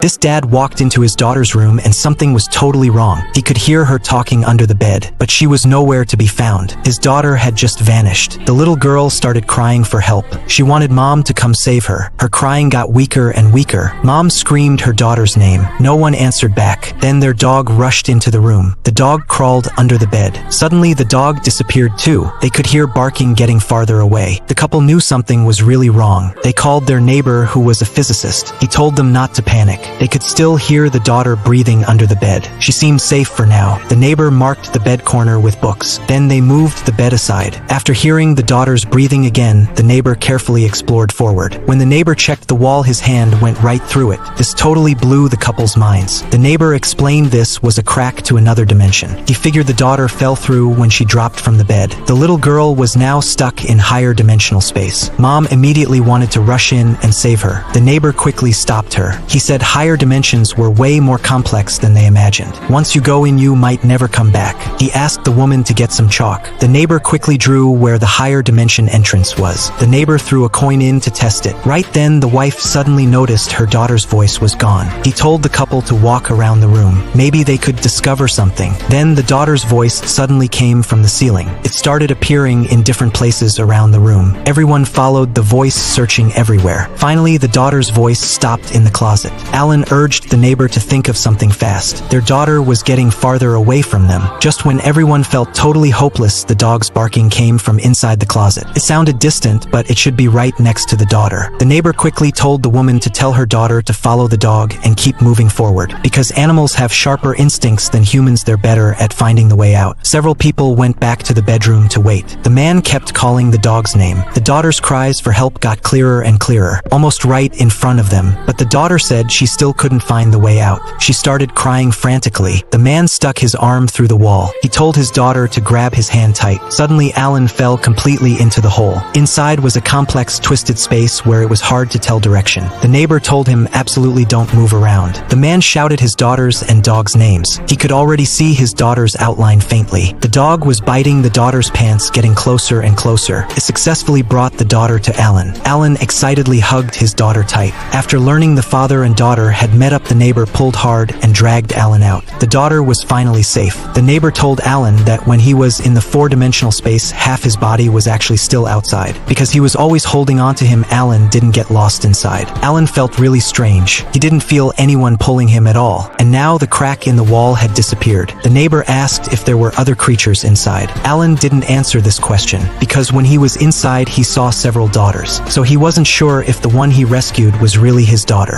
This dad walked into his daughter's room and something was totally wrong. He could hear her talking under the bed, but she was nowhere to be found. His daughter had just vanished. The little girl started crying for help. She wanted mom to come save her. Her crying got weaker and weaker. Mom screamed her daughter's name. No one answered back. Then their dog rushed into the room. The dog crawled under the bed. Suddenly, the dog disappeared too. They could hear barking getting farther away. The couple knew something was really wrong. They called their neighbor, who was a physicist. He told them not to panic. They could still hear the daughter breathing under the bed. She seemed safe for now. The neighbor marked the bed corner with books. Then they moved the bed aside. After hearing the daughter's breathing again, the neighbor carefully explored forward. When the neighbor checked the wall, his hand went right through it. This totally blew the couple's minds. The neighbor explained this was a crack to another dimension. He figured the daughter fell through when she dropped from the bed. The little girl was now stuck in higher dimensional space. Mom immediately wanted to rush in and save her. The neighbor quickly stopped her. He said higher dimensions were way more complex than they imagined. Once you go in, you might never come back. He asked the woman to get some chalk. The neighbor quickly drew where the higher dimension entrance was. The neighbor threw a coin in to test it. Right then, the wife suddenly noticed her daughter's voice was gone. He told the couple to walk around the room. Maybe they could discover something. Then the daughter's voice suddenly came from the ceiling. It started appearing in different places around the room. Everyone followed the voice, searching everywhere. Finally, the daughter's voice stopped in the closet. Alan urged the neighbor to think of something fast. Their daughter was getting farther away from them. Just when everyone felt totally hopeless, the dog's barking came from inside the closet. It sounded distant, but it should be right next to the daughter. The neighbor quickly told the woman to tell her daughter to follow the dog and keep moving forward. Because animals have sharper instincts than humans, they're better at finding the way out. Several people went back to the bedroom to wait. The man kept calling the dog's name. The daughter's cries for help got clearer and clearer, almost right in front of them, but the daughter said she still couldn't find the way out. She started crying frantically. The man stuck his arm through the wall. He told his daughter to grab his hand tight. Suddenly, Alan fell completely into the hole. Inside was a complex, twisted space where it was hard to tell direction. The neighbor told him absolutely don't move around. The man shouted his daughter's and dog's names. He could already see his daughter's outline faintly. The dog was biting the daughter's pants, getting closer and closer. It successfully brought the daughter to Alan. Alan excitedly hugged his daughter tight. After learning the father and daughter had met up, the neighbor pulled hard and dragged Alan out. The daughter was finally safe. The neighbor told Alan that when he was in the four-dimensional space, half his body was actually still outside. Because he was always holding on to him, Alan didn't get lost inside. Alan felt really strange. He didn't feel anyone pulling him at all. And now the crack in the wall had disappeared. The neighbor asked if there were other creatures inside. Alan didn't answer this question, because when he was inside, he saw several daughters. So he wasn't sure if the one he rescued was really his daughter.